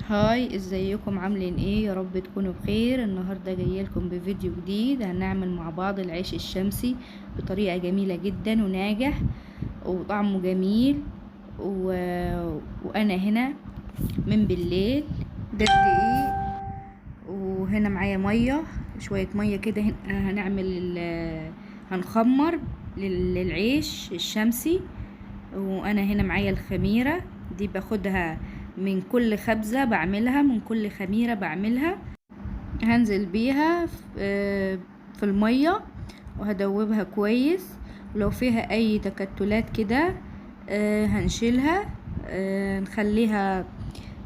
هاي، ازيكم؟ عاملين ايه؟ يا رب تكونوا بخير. النهارده جايه لكم بفيديو جديد. هنعمل مع بعض العيش الشمسي بطريقه جميله جدا وناجح وطعمه جميل و... وانا هنا من بالليل. ده الدقيق، وهنا معايا ميه، شويه ميه كده. هنعمل هنخمر للعيش الشمسي. وانا هنا معايا الخميره دي، باخدها من كل خبزه بعملها، من كل خميره بعملها. هنزل بيها في الميه وهدوبها كويس. ولو فيها اي تكتلات كده هنشيلها، نخليها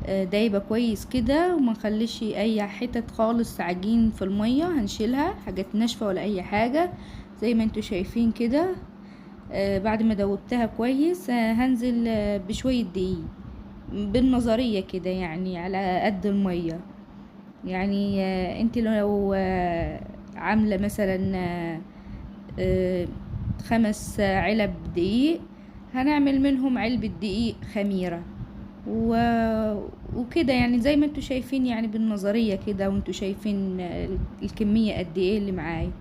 دايبه كويس كده، وما نخليش اي حتت خالص عجين في الميه. هنشيلها، حاجات ناشفه ولا اي حاجه، زي ما انتوا شايفين كده. بعد ما دوبتها كويس هنزل بشوية دقيق بالنظرية كده، يعني على قد المية. يعني انت لو عاملة مثلا 5 علب دقيق، هنعمل منهم علبة دقيق خميرة وكده، يعني زي ما انتوا شايفين، يعني بالنظرية كده، وانتوا شايفين الكمية قد ايه اللي معايا.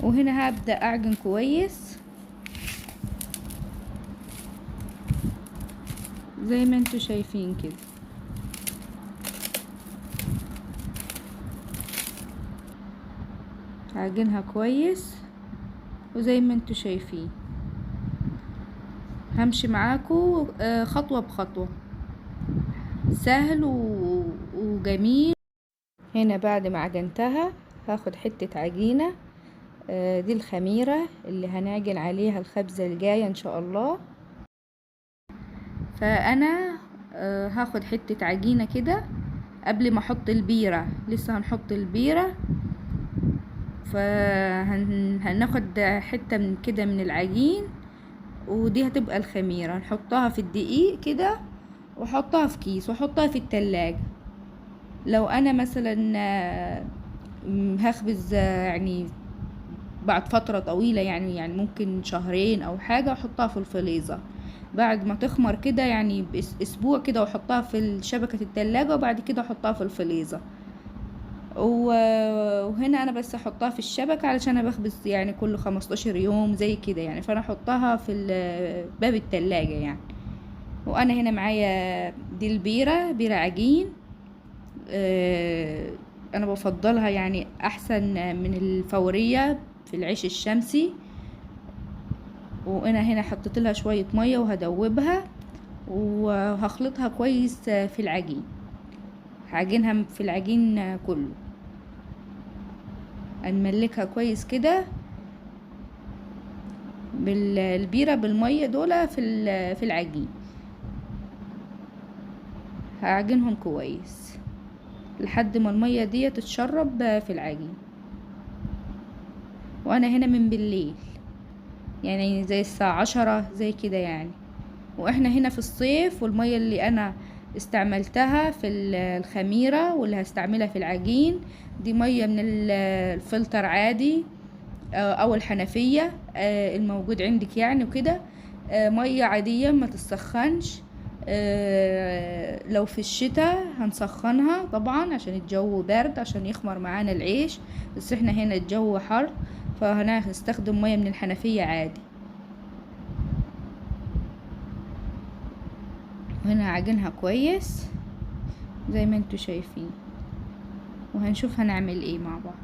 وهنا هبدأ اعجن كويس زي ما انتوا شايفين كده. هعجنها كويس، وزي ما انتوا شايفين همشي معاكم خطوة بخطوة، سهل وجميل. هنا بعد ما عجنتها هاخد حتة عجينة، دي الخميرة اللي هنعجن عليها الخبزة الجاية ان شاء الله. فانا هاخد حتة عجينة كده قبل ما احط البيرة، لسه هنحط البيرة. فهناخد حتة من كده من العجين، ودي هتبقى الخميرة. نحطها في الدقيق كده، واحطها في كيس، واحطها في التلاجة. لو انا مثلا هخبز يعني بعد فترة طويلة، يعني ممكن شهرين او حاجة، احطها في الفريزر بعد ما تخمر كده، يعني اسبوع كده، واحطها في شبكة التلاجة، وبعد كده احطها في الفريزر. وهنا انا بس احطها في الشبكة علشان انا بخبز يعني كل 15 يوم زي كده، يعني فانا احطها في باب التلاجة يعني. وانا هنا معايا دي البيرة، بيرة عجين. انا بفضلها يعني احسن من الفورية في العيش الشمسي. وانا هنا حطيت لها شوية مية وهدوبها، وهخلطها كويس في العجين. هعجنها في العجين كله، نملكها كويس كده بالبيرة بالمية دول في العجين. هعجنهم كويس لحد ما المية دي تتشرب في العجين. وانا هنا من بالليل، يعني زي الساعة 10 زي كده يعني. واحنا هنا في الصيف، والمية اللي انا استعملتها في الخميرة واللي هستعملها في العجين دي مية من الفلتر عادي، او الحنفية الموجود عندك يعني وكده. مية عادية ما تسخنش. لو في الشتاء هنسخنها طبعا عشان الجو برد، عشان يخمر معانا العيش. بس احنا هنا الجو حر، فهنستخدم مية من الحنفية عادي. وهنا عجنها كويس زي ما انتوا شايفين، وهنشوف هنعمل ايه مع بعض.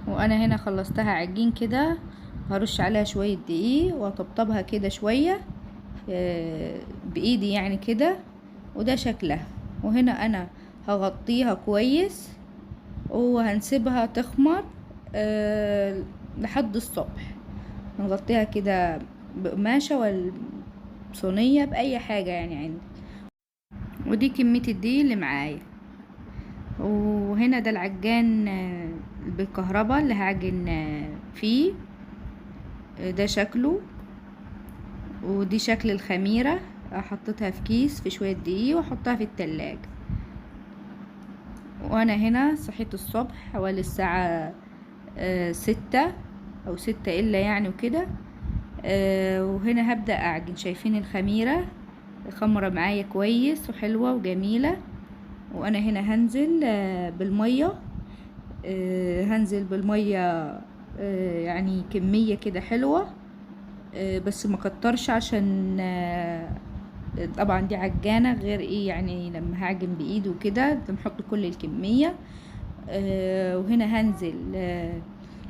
وانا هنا خلصتها عجين كده، هرش عليها شوية دقيق واطبطبها كده شوية بايدي يعني كده، وده شكلها. وهنا انا هغطيها كويس، وهنسيبها تخمر لحد الصبح. نغطيها كده بقماشة ولا صينية بأي حاجة يعني عندي. ودي كمية الدقيق اللي معايا. وهنا ده العجان بالكهرباء اللي هعجن فيه. ده شكله، ودي شكل الخميرة. حطيتها في كيس في شوية دقيق واحطها في التلاجة. وانا هنا صحيت الصبح حوالي الساعة 6، او 6 الا يعني وكده. وهنا هبدأ اعجن. شايفين الخميرة خمرة معايا كويس وحلوة وجميلة. وانا هنا هنزل بالمية. هنزل بالمية يعني كمية كده حلوة، بس ما كترش عشان طبعا دي عجانة غير ايه يعني لما هعجن بايد وكده بنحط كل الكمية. وهنا هنزل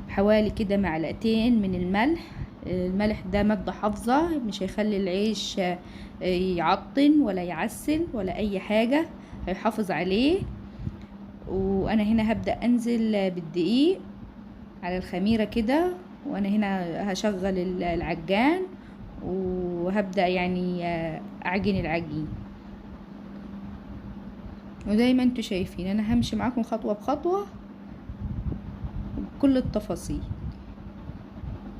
حوالي كده معلقتين من الملح. الملح ده مادة حافظة، مش هيخلي العيش يعطن ولا يعسل ولا اي حاجة، هيحافظ عليه. وانا هنا هبدأ انزل بالدقيق على الخميرة كده، وانا هنا هشغل العجان وهبدأ يعني اعجن العجين. وزي ما انتوا شايفين انا همشي معاكم خطوة بخطوة بكل التفاصيل.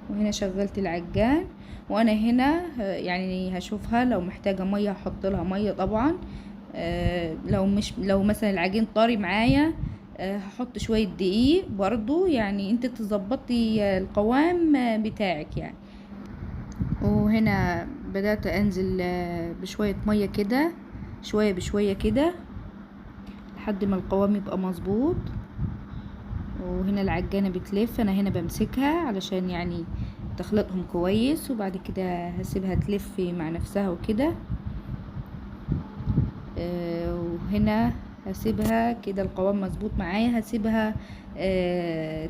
وهنا شغلت العجان، وانا هنا يعني هشوفها لو محتاجة مية هحط لها مية طبعا. لو مثلا العجين طري معايا هحط شوية دقيق برضو، يعني انت تظبطي القوام بتاعك يعني. وهنا بدأت انزل بشوية مية كده، شوية بشوية كده لحد ما القوام يبقى مظبوط. وهنا العجانة بتلف، انا هنا بمسكها علشان يعني تخلطهم كويس، وبعد كده هسيبها تلف مع نفسها وكده. وهنا هسيبها كده القوام مظبوط معايا، هسيبها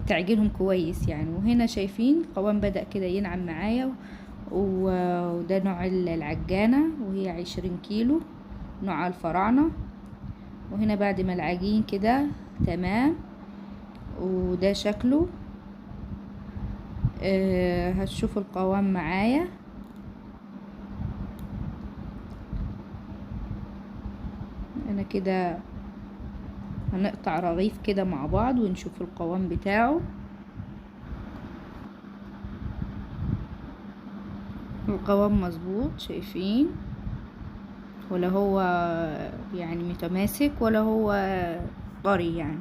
تعجنهم كويس يعني. وهنا شايفين القوام بدأ كده ينعم معايا. وده نوع العجانة، وهي 20 كيلو، نوع الفراعنة. وهنا بعد ما العجين كده تمام وده شكله، هتشوفوا القوام معايا. انا كده هنقطع رغيف كده مع بعض ونشوف القوام بتاعه. القوام مظبوط شايفين، ولا هو يعني متماسك ولا هو طري يعني،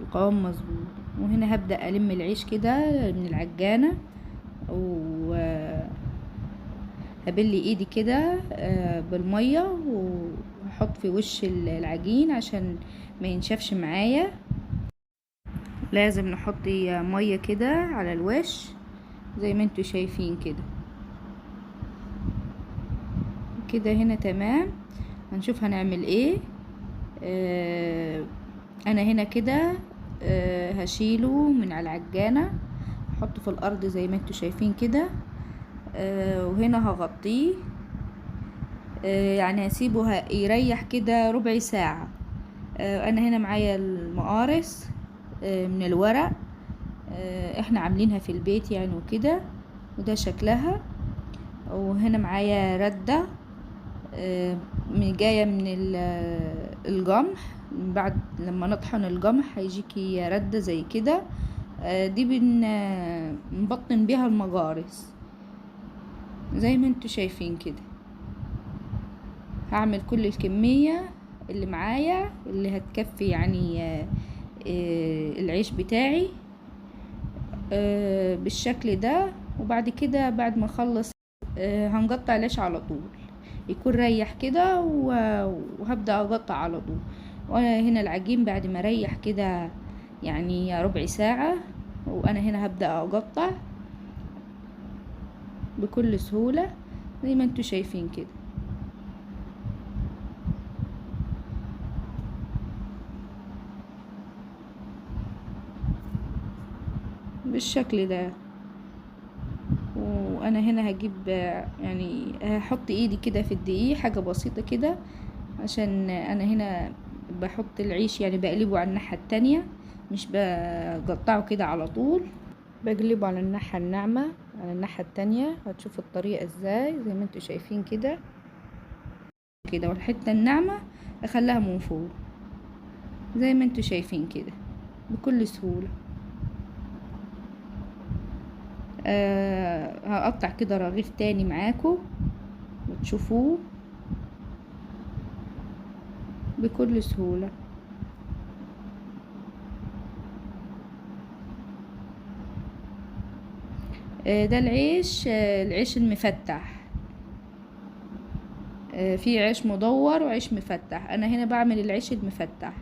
القوام مظبوط. وهنا هبدأ ألم العيش كده من العجانة، وهبل ايدي كده بالمية، وهحط في وش العجين عشان ما ينشفش معايا. لازم نحط مية كده على الوش زي ما انتوا شايفين كده. كده هنا تمام. هنشوف هنعمل ايه. انا هنا كده هشيله من على العجانة، احطه في الارض زي ما انتوا شايفين كده. وهنا هغطيه، يعني هسيبه يريح كده ربع ساعة. انا هنا معايا المقارص من الورق، احنا عاملينها في البيت يعني وكده، وده شكلها. وهنا معايا ردة جاية من الجمح، بعد لما نطحن الجمح هيجيكي ردة زي كده. دي بنبطن بيها المجارس زي ما انتوا شايفين كده. هعمل كل الكمية اللي معايا اللي هتكفي يعني العيش بتاعي بالشكل ده. وبعد كده بعد ما اخلص هنقطع العيش على طول، يكون ريح كده وهبدأ اقطع على طول. وانا هنا العجين بعد ما ريح كده يعني ربع ساعة، وانا هنا هبدأ اقطع بكل سهولة زي ما انتوا شايفين كده. بالشكل ده. وانا هنا هجيب يعني هحط ايدي كده في الدقيق حاجة بسيطة كده، عشان انا هنا بحط العيش يعني بقلبه على الناحية التانية، مش بقطعه كده على طول، بقلبه على الناحية الناعمة على الناحية التانية. هتشوفوا الطريقة ازاي زي ما انتوا شايفين كده كده. والحتة الناعمة اخليها من فوق زي ما انتوا شايفين كده بكل سهولة. هقطع كده رغيف تاني معاكم وتشوفوه بكل سهولة. ده العيش، العيش المفتح. في عيش مدور وعيش مفتح. انا هنا بعمل العيش المفتح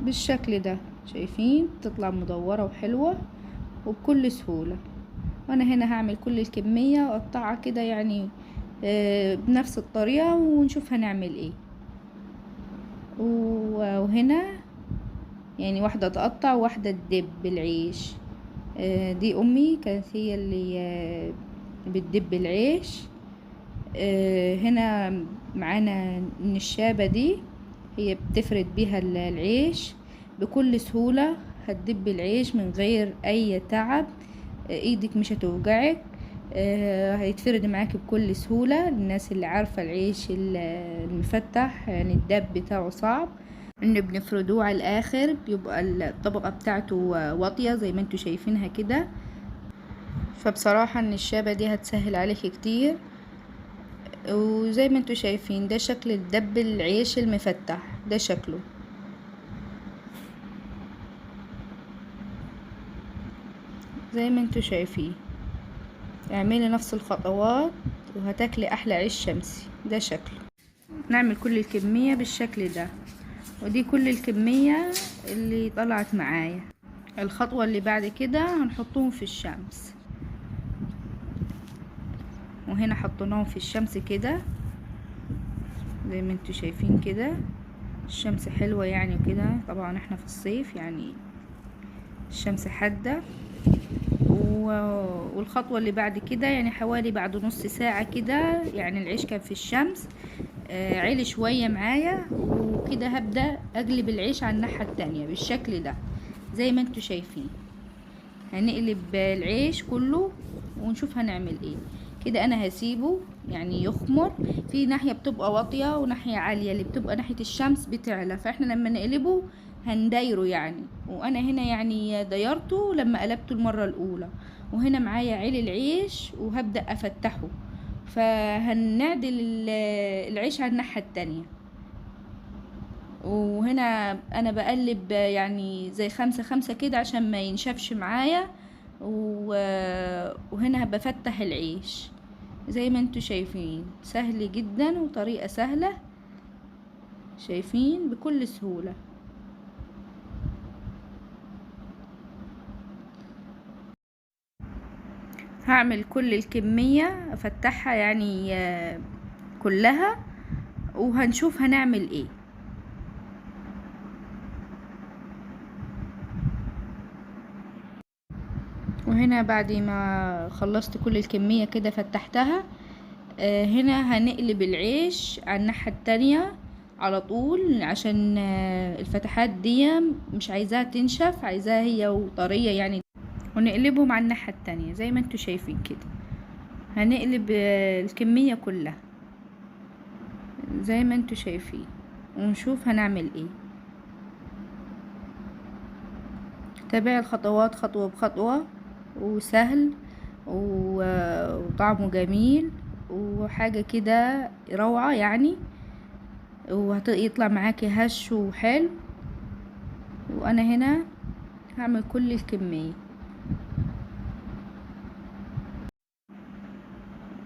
بالشكل ده. شايفين تطلع مدورة وحلوة وبكل سهولة. وانا هنا هعمل كل الكمية واقطعها كده يعني بنفس الطريقة، ونشوف هنعمل ايه. وهنا يعني واحدة تقطع وواحدة تدب العيش. دي امي كانت هي اللي بتدب العيش. هنا معانا النشابة دي، هي بتفرد بيها العيش بكل سهولة. هتدب العيش من غير اي تعب، ايدك مش هتوجعك. هيتفرد معاكي بكل سهولة. الناس اللي عارفة العيش المفتح يعني الدب بتاعه صعب، ان بنفردوه على الاخر بيبقى الطبقة بتاعته واطية زي ما انتوا شايفينها كده. فبصراحة النشابة دي هتسهل عليك كتير. وزي ما انتوا شايفين ده شكل الدب العيش المفتح، ده شكله زي ما انتوا شايفين. اعملي نفس الخطوات وهتاكلي احلى عيش شمسي. ده شكله. نعمل كل الكمية بالشكل ده، ودي كل الكمية اللي طلعت معايا. الخطوة اللي بعد كده هنحطهم في الشمس. وهنا حطيناهم في الشمس كده زي ما انتوا شايفين كده. الشمس حلوة يعني وكده، طبعا احنا في الصيف يعني الشمس حادة. والخطوة اللي بعد كده يعني حوالي بعد نص ساعة كده، يعني العيش كان في الشمس عالي شوية معايا، وكده هبدأ اقلب العيش على الناحية التانية بالشكل ده زي ما انتوا شايفين. هنقلب العيش كله ونشوف هنعمل ايه. كده انا هسيبه يعني يخمر. في ناحية بتبقى واطية وناحية عالية، اللي بتبقى ناحية الشمس بتعلى، فاحنا لما نقلبه هندايره يعني. وانا هنا يعني دايرته لما قلبته المرة الاولى. وهنا معايا عيل العيش وهبدأ افتحه. فهنعدل العيش على الناحية التانية. وهنا انا بقلب يعني زي 5 كده عشان ما ينشفش معايا. وهنا بفتح العيش زي ما انتوا شايفين. سهل جدا وطريقة سهلة، شايفين بكل سهولة. هعمل كل الكمية افتحها يعني كلها، وهنشوف هنعمل ايه. وهنا بعد ما خلصت كل الكمية كده فتحتها. هنا هنقلب العيش على الناحية التانية على طول، عشان الفتحات دي مش عايزاها تنشف، عايزاها هي وطرية يعني. ونقلبهم على الناحية التانية زي ما انتوا شايفين كده. هنقلب الكمية كلها زي ما انتوا شايفين، ونشوف هنعمل ايه. تابع الخطوات خطوة بخطوة، وسهل وطعمه جميل وحاجة كده روعة يعني. وهيطلع معاكي هش وحلو. وانا هنا هعمل كل الكمية.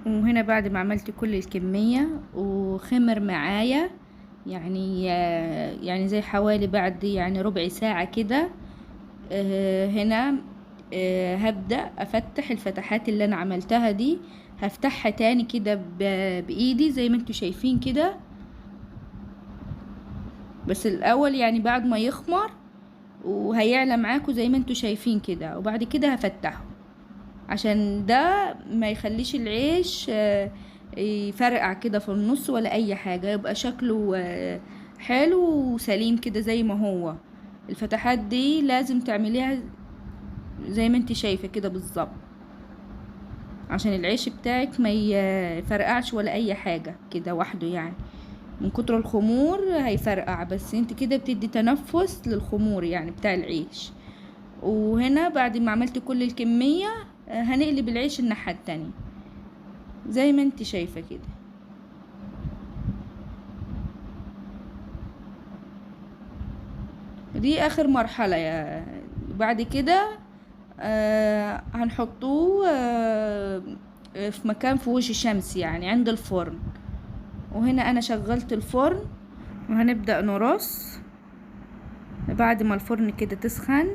وهنا بعد ما عملت كل الكمية وخمر معايا يعني زي حوالي بعد يعني ربع ساعة كده. هنا هبدأ افتح الفتحات اللي انا عملتها دي. هفتحها تاني كده بايدي زي ما انتوا شايفين كده. بس الاول يعني بعد ما يخمر وهيعلى معاكم زي ما انتوا شايفين كده، وبعد كده هفتحه عشان ده ما يخليش العيش يفرقع كده في النص ولا اي حاجة، يبقى شكله حلو وسليم كده زي ما هو. الفتحات دي لازم تعمليها زي ما انت شايفة كده بالظبط، عشان العيش بتاعك ما يفرقعش ولا اي حاجة كده وحده يعني. من كتر الخمور هيفرقع، بس انت كده بتدي تنفس للخمور يعني بتاع العيش. وهنا بعد ما عملت كل الكمية هنقلب العيش الناحية التانية زي ما انت شايفة كده. دي اخر مرحلة بعد كده هنحطوه في مكان في وجه شمس يعني عند الفرن. وهنا انا شغلت الفرن وهنبدأ نرص بعد ما الفرن كده تسخن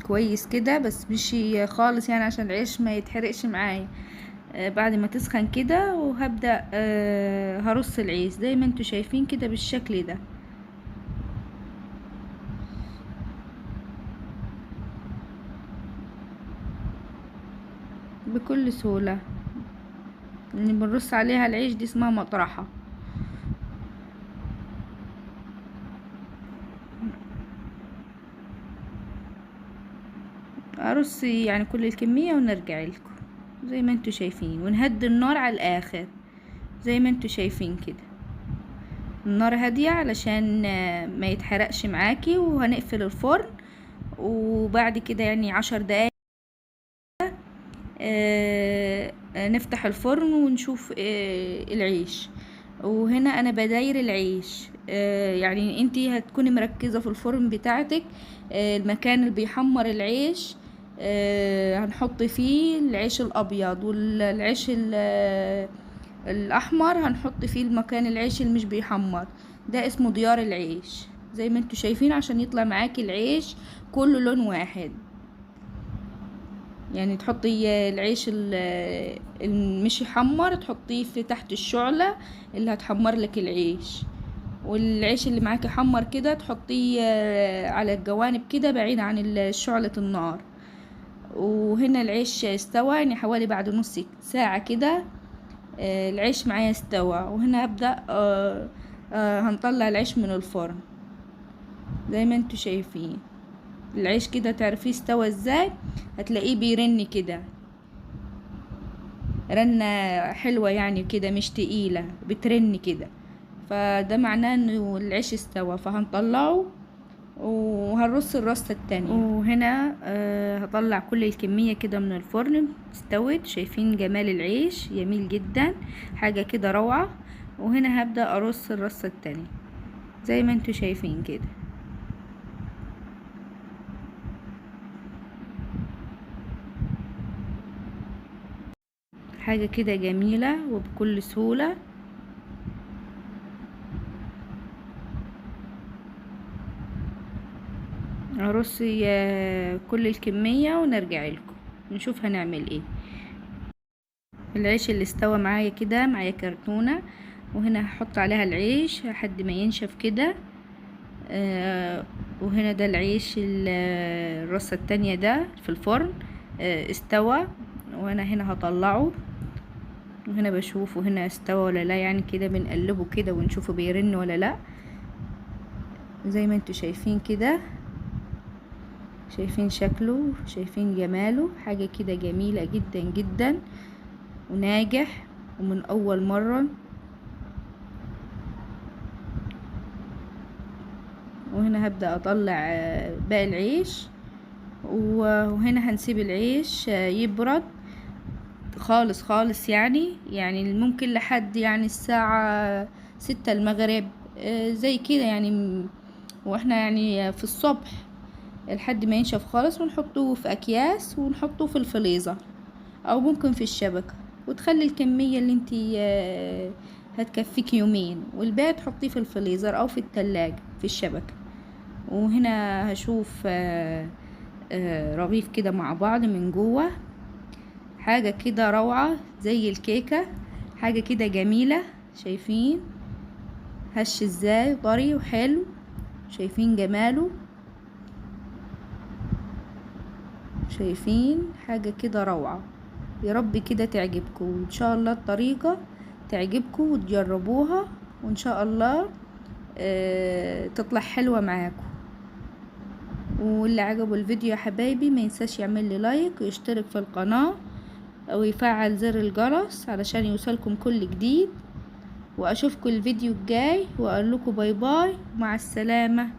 كويس كده، بس مش خالص يعني عشان العيش ما يتحرقش معايا. بعد ما تسخن كده وهبدأ هرص العيش زي ما انتوا شايفين كده بالشكل ده بكل سهولة. اللي بنرص عليها العيش دي اسمها مطرحة. ارص يعني كل الكمية ونرجع لكم زي ما انتوا شايفين، ونهدي النار على الاخر زي ما انتوا شايفين كده. النار هادية علشان ما يتحرقش معاكي. وهنقفل الفرن وبعد كده يعني 10 دقايق نفتح الفرن ونشوف العيش. وهنا انا بداير العيش يعني انتي هتكوني مركزة في الفرن بتاعتك. المكان اللي بيحمر العيش هنحط فيه العيش الابيض، والعيش الاحمر هنحط فيه المكان العيش اللي مش بيحمر. ده اسمه ديار العيش زي ما انتوا شايفين عشان يطلع معاكي العيش كله لون واحد. يعني تحطي العيش مش يحمر تحطيه في تحت الشعلة اللي هتحمر لك العيش، والعيش اللي معاكي حمر كده تحطيه على الجوانب كده بعيد عن شعلة النار. وهنا العيش استوى يعني حوالي بعد نص ساعة كده العيش معايا استوى. وهنا هبدأ هنطلع العيش من الفرن زي ما انتوا شايفين. العيش كده تعرفيه استوى ازاي؟ هتلاقيه بيرن كده رنة حلوة يعني كده مش تقيلة، بترن كده، فده معناه انه العيش استوى. فهنطلعه وهنرص الرصة التانية. وهنا هطلع كل الكمية كده من الفرن استوت. شايفين جمال العيش جميل جدا، حاجة كده روعة. وهنا هبدأ ارص الرصة التانية زي ما انتوا شايفين كده. حاجة كده جميلة وبكل سهولة. ارص كل الكمية ونرجع لكم نشوف هنعمل ايه. العيش اللي استوى معايا كده معايا كرتونة، وهنا هحط عليها العيش لحد ما ينشف كده. وهنا ده العيش الرصة التانية ده في الفرن استوى. وانا هنا هطلعه وهنا بشوفه هنا استوى ولا لا، يعني كده بنقلبه كده ونشوفه بيرن ولا لا زي ما انتوا شايفين كده. شايفين شكله، شايفين جماله، حاجة كده جميلة جدا جدا وناجح ومن اول مرة. وهنا هبدأ اطلع باقي العيش. وهنا هنسيب العيش يبرد خالص خالص يعني ممكن لحد يعني الساعة 6 المغرب زي كده يعني. واحنا يعني في الصبح لحد ما ينشف خالص، ونحطوه في اكياس ونحطوه في الفريزر او ممكن في الشبكة، وتخلي الكمية اللي انتي هتكفيك يومين، والباقي تحطيه في الفريزر او في التلاجة في الشبكة. وهنا هشوف رغيف كده مع بعض من جوه، حاجة كده روعة زي الكيكة، حاجة كده جميلة. شايفين هش ازاي طري وحلو، شايفين جماله، شايفين حاجة كده روعة. يا رب كده تعجبكم، وان شاء الله الطريقة تعجبكم وتجربوها، وان شاء الله تطلع حلوة معاكم. واللي عجبه الفيديو يا حبايبي ما ينساش يعمل لي لايك ويشترك في القناة او يفعل زر الجرس علشان يوصلكم كل جديد. واشوفكم الفيديو الجاي واقول لكم باي باي مع السلامة.